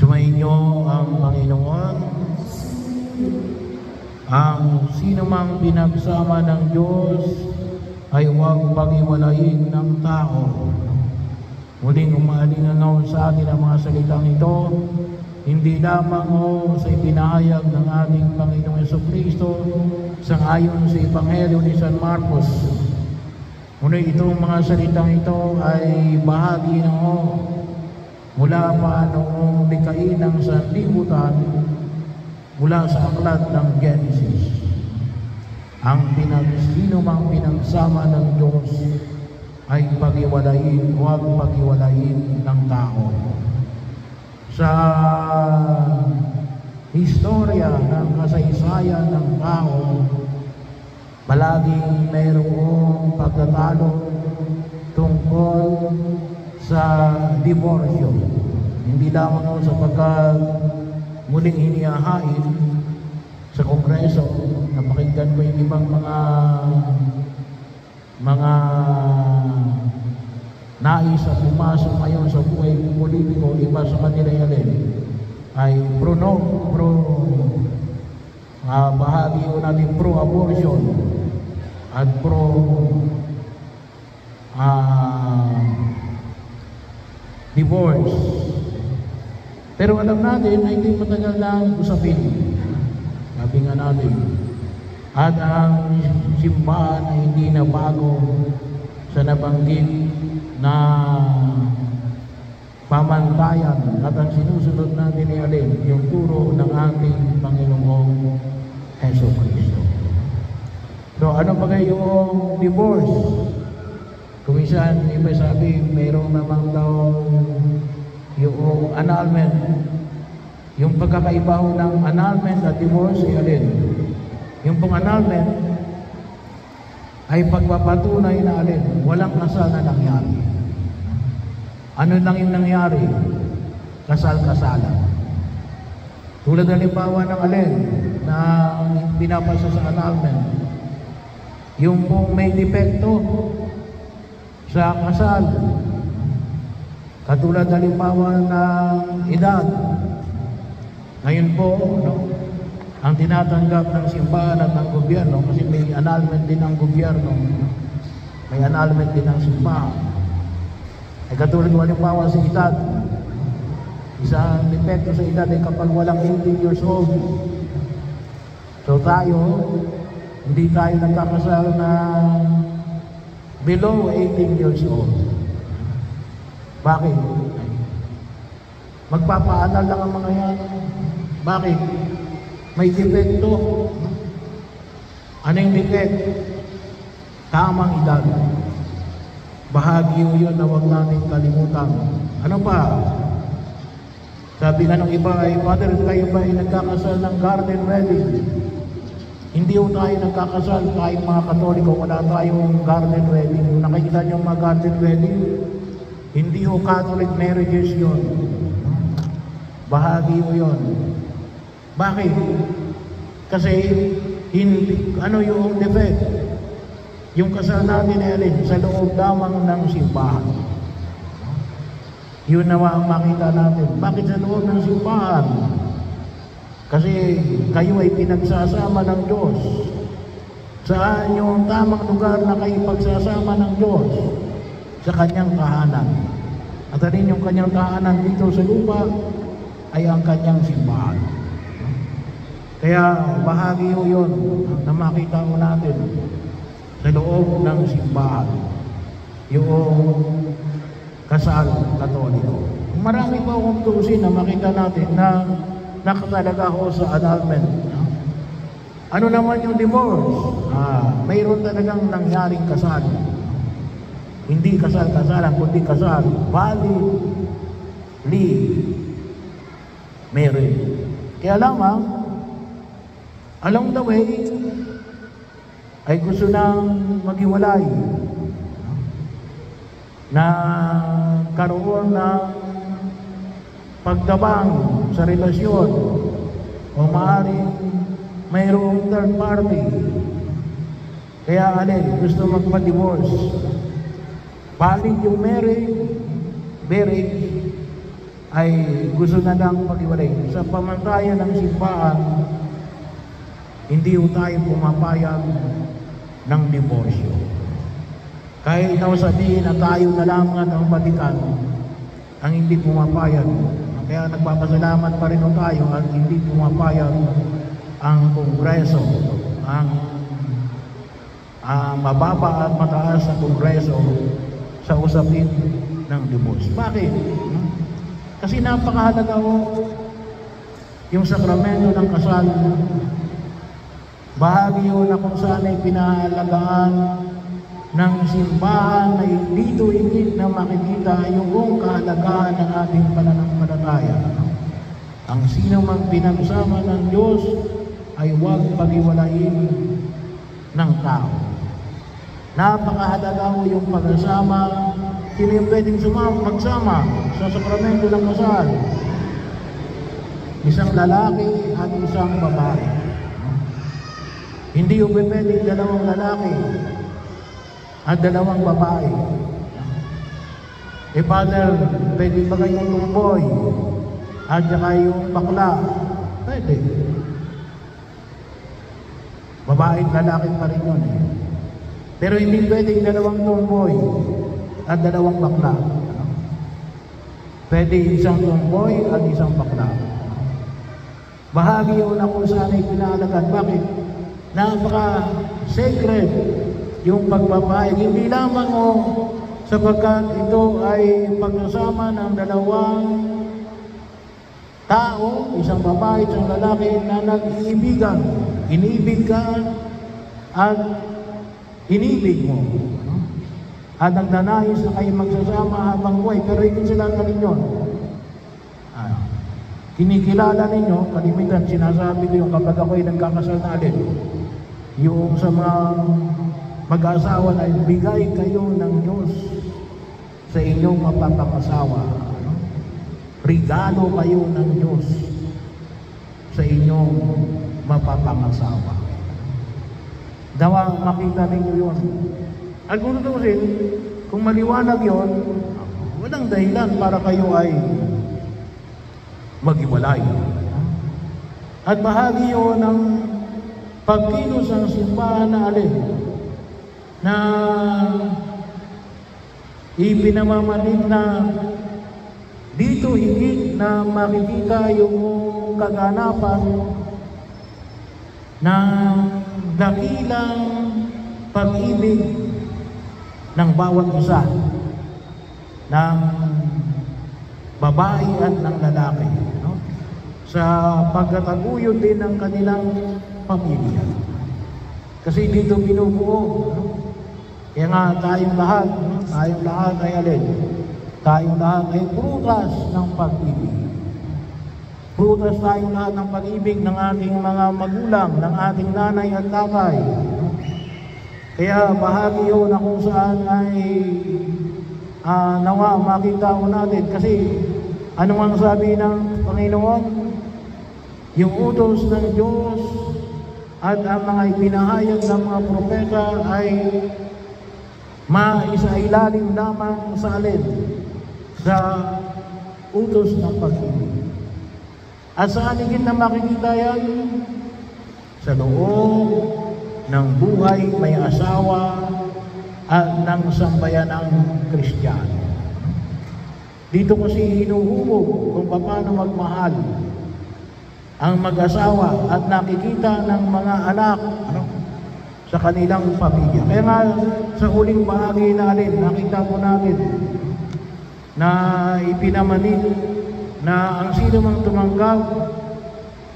Sumainyo ang Panginoon. Ang sino mang pinagsama ng Diyos ay huwag pag-iwalayin ng tao. Muling umaalinganaw sa atin ang mga salitang ito, hindi lamang sa ipinahayag ng ating Panginoong Jesucristo sangayon sa Ebanghelyo ni San Marcos. Ngunit itong mga salitang ito ay bahagi mula pa noong likhain ng sanlibutan, mula sa aklat ng Genesis. Ang sino mang pinagsama ng Diyos ay pag-iwalayin, huwag pag-iwalayin ng tao. Sa historya ng kasaysayan ng tao, palaging mayroong pagtatalo tungkol sa diborsyo. Hindi lamang sapagkat muling hinihahain sa Kongreso, napakinggan ko yung ibang mga nais na pumasok ngayon sa buhay politiko, iba sa kanila yan ay bahagi ko natin pro-abortion at divorce. Pero alam natin na hindi matagal lang usapin. Sabi nga natin. At ang simbahan ay hindi na bago sa nabanggit na pamantayan. At ang sinusunod natin ay alin, yung turo ng ating Panginoong Jesucristo. So ano ba yung divorce? Kung minsan, iba sabi, mayroong naman daw yung annulment. Yung pagkakaiba ng annulment at divorce ay alin? Yung pong annulment ay pagpapatunay na alin? Walang kasal na nangyari. Ano lang yung nangyari? Kasal-kasalan. Tulad ng halimbawa ng alin na pinapasa sa annulment. Yung pong may depekto sa kasal, katulad halimbawa ng edad. Ngayon po, ang tinatanggap ng simbahan at ng gobyerno, kasi may annulment din ang gobyerno, may annulment din ang simbahan. Ay katulad halimbawa sa edad, isang depekto sa edad ay kapag walang 18 years old. So tayo, hindi tayo nagkakasal na below 18 years old. Bakit? Magpapaanal lang ang mga yan. Bakit? May depekto. Ano yung defect? Tamang edad. Bahagi yun na huwag natin kalimutan. Ano pa? Sabi nga ng iba ay, Father, kayo ba ay nagkakasal ng garden wedding? Hindi ho tayo nagkakasal, tayong mga Katoliko, wala tayong garden wedding. Kung nakikita niyo mga garden wedding, hindi ho Catholic marriages yun. Bahagi ho yun. Bakit? Kasi, ano yung defect? Yung kasal natin ay sa loob lamang ng simbahan. Yun naman ang makita natin. Bakit sa loob ng simbahan? Kasi kayo ay pinagsasama ng Diyos. Saan yung tamang lugar na kayo pagsasama ng Diyos? Sa kanyang tahanan. At rin yung kanyang tahanan dito sa lupa ay ang kanyang simbahan. Kaya bahagi yun na makita mo natin sa loob ng simbahan. Yung kasal Katoliko. Marami pa akong tusin na makita natin na nakatalaga ako sa annulment. Ano naman yung divorce? Mayroon talagang nangyaring kasal. Hindi kasal-kasalan, kundi kasal. Validly married. Kaya lamang, along the way, ay gusto nang maghiwalay. Na karoon ng pagtabang sa relasyon o maaaring mayroong third party. Kaya gusto magpa-divorce. Valid yung marriage ay gusto na lang pag-iwalay. Sa pamantayan ng simbahan, hindi ho tayo pumapayag ng diborsyo. Kahit na sabihin na tayo na lang ng Vatican ang hindi pumapayag. Kaya nagpapasalamat pa rin ho tayo at hindi pumapayag ang Kongreso, ang mababa at mataas na Kongreso sa usapin ng divorce. Bakit? Kasi napakahalaga ho yung sakramento ng kasal. Bahagi ho na kung saan ay pinahalagaan ng simbahan na dito higit na makikita yung kahalagahan ng ating pananampalataya. Ang sino mang pinagsama ng Diyos ay huwag pag-iwalayin ng tao. Napakahalaga ho yung pagsama. Sino yung pwedeng magsama sa sakramento ng kasal? Isang lalaki at isang babae. Hindi yung pwedeng dalawang lalaki at dalawang babae. Father, pwede ba kayong tumboy at saka yung bakla? Pwede. Babae at lalaki pa rin yun eh. Pero hindi pwedeng dalawang tumboy at dalawang bakla. Pwede isang tumboy at isang bakla. Bahagi yun na kung saan ay pinahalagan. Bakit? Napaka-sacred yung pagpapahayag. Hindi lamang sapagkat ito ay pagsasama ng dalawang tao, isang babae, isang lalaki na nag-iibigan. Inibig ka at inibig mo. At nagnanais na kayo magsasama habang buhay, pero hindi sila kalin yun. Kinikilala ninyo, kalimitan, sinasabi ko yung kapag ako'y nagkakasal na alin, yung sa mga mag-asawa na bigay kayo ng Diyos sa inyong mapapangasawa. Regalo kayo ng Diyos sa inyong mapapangasawa. Dawa makita ninyo yun. At kung tutusin, kung maliwanag yun, walang dahilan para kayo ay maghiwalay. At bahagi yun ng pagkilos ng simbahan na alin na ipinamamalit na dito higit na makikita yung kaganapan ng dakilang pag-ibig ng bawat isa, ng babae at ng lalaki, no? Sa pagkataguyod din ng kanilang pamilya. Kasi dito binubuo, no? Kaya nga tayong lahat ay alin? Tayong lahat ay prutas ng pag-ibig. Prutas tayong lahat ng pag-ibig ng ating mga magulang, ng ating nanay at tatay. Kaya bahagi yun na kung saan ay nawa makita ko natin. Kasi ano ang sabi ng Panginoon? Yung utos ng Diyos at ang mga ipinahayag ng mga propeta ay maisailalim lamang sa alin? Sa utos ng pag-ibig. At saan higit na makikita yan? Sa loob ng buhay may asawa at ng sambayanang Kristiyano. Dito kasi hinuhubog kung paano magmahal ang mag-asawa at nakikita ng mga anak sa kanilang pamilya. Kaya nga sa huling bahagi na alin, nakita po natin na ipinamanid na ang sino mang tumanggap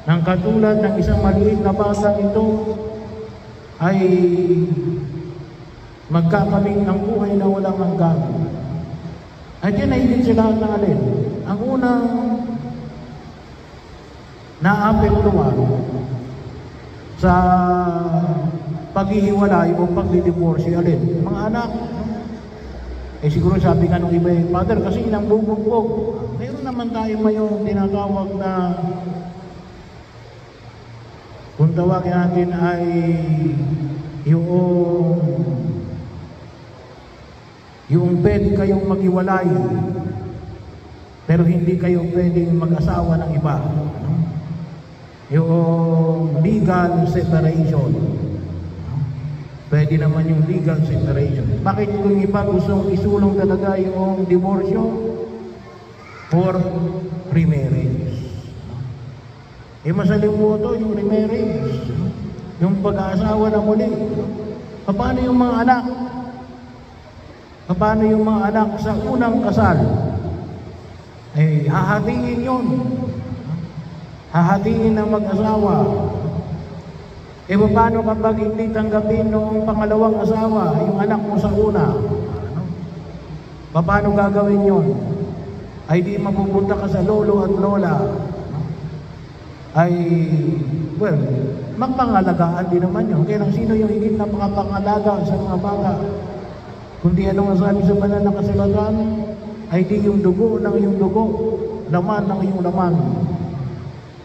ng katulad ng isang maliit na bata ito ay magkakamit ng buhay na walang hanggan. At yan ay hindi sila ng alin. Ang unang naapektuhan sa paghihiwalay o pagdidivorce alin? Mga anak. Siguro sabi nga nung iba, Father, kasi ilang bubugbog. Mayroon naman tayo mayong tinatawag na kung tawagin natin ay yung pwede kayong maghiwalay Pero hindi kayo pwedeng mag-asawa ng iba. Yung legal separation. Pwede naman yung legal separation. Bakit yung iba gustong isulong talaga yung diborsyo or remarriage? Masalimuto yung remarriage, yung pag-aasawa na muli. Paano yung mga anak? Paano yung mga anak sa unang kasal? Hahatiin yun. Hahatiin ng mag-asawa. Paano kapag hindi tanggapin noong pangalawang asawa, yung anak mo sa una? Paano gagawin yun? Ay di mapupunta ka sa lolo at lola. Well, magpangalagaan din naman yun. Kaya lang sino yung higit na makapangalaga sa mga bata? Kundi ano nga sabi sa banal na kasulatan, ay di yung dugo ng iyong dugo, laman ng iyong laman.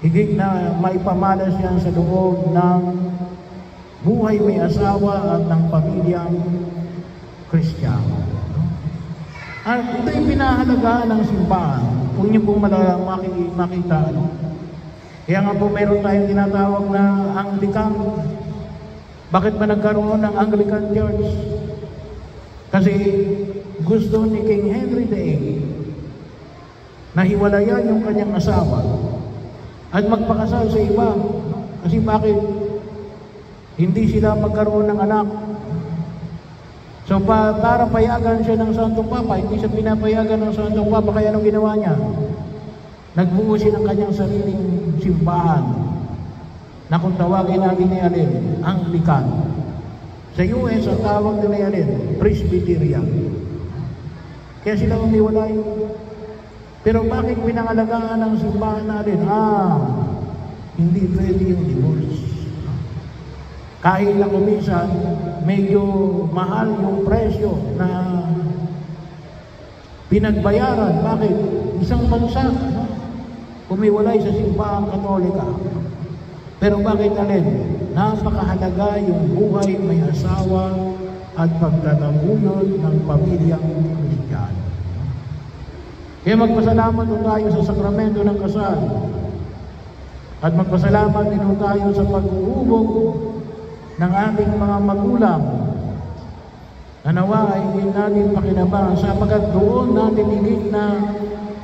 Higit na maipamalas yan sa loob ng buhay may asawa at ng pamilyang Kristiyano. Ito yung pinahalagaan ng simbahan. Kung niyo pong makita, kaya nga po meron tayong tinatawag na Anglican. Bakit ba nagkaroon ng Anglican Church? Kasi gusto ni King Henry VIII na hiwalayan yung kanyang asawa at magpakasal sa iba. Kasi bakit? Hindi sila magkaroon ng anak. So para payagan siya ng Santong Papa, hindi siya pinapayagan ng Santong Papa, kaya anong ginawa niya? Nagbuo siya ng kanyang sariling simbahan na kung tawagin natin ni alin, Anglican. Sa US, ang tawag nila alin, Presbyterian. Kaya sila umiwalay. Pero bakit pinangalagaan ng simbahan natin? Hindi pwede yung divorce. Kahit na kuminsan, medyo mahal yung presyo na pinagbayaran. Bakit? Isang bansa umiwalay sa simbahang Katolika. Pero bakit alin? Napakahalaga yung buhay may asawa at pagtatangunod ng pamilyang Kristiyano. Kaya magpasalamat din tayo sa sakramento ng kasal. At magpasalamat din tayo sa pag-uubog ng ating mga magulang. Nawa ay hindi natin pakinabangan sapagkat doon natin higit na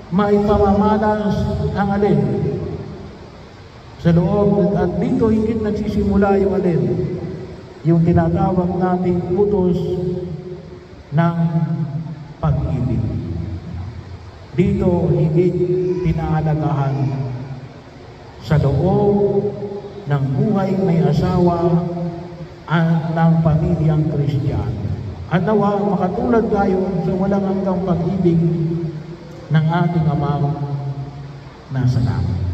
maipamamalas ang alin sa loob, at dito higit nagsisimula yung alin, yung tinatawag nating utos ng pag-ibig. Dito higit pinahalagahan sa loob ng buhay may asawa at ng pamilyang Kristiyano. At nawa makatulad tayo sa walang hanggang pag-ibig ng ating Amang nasa langit.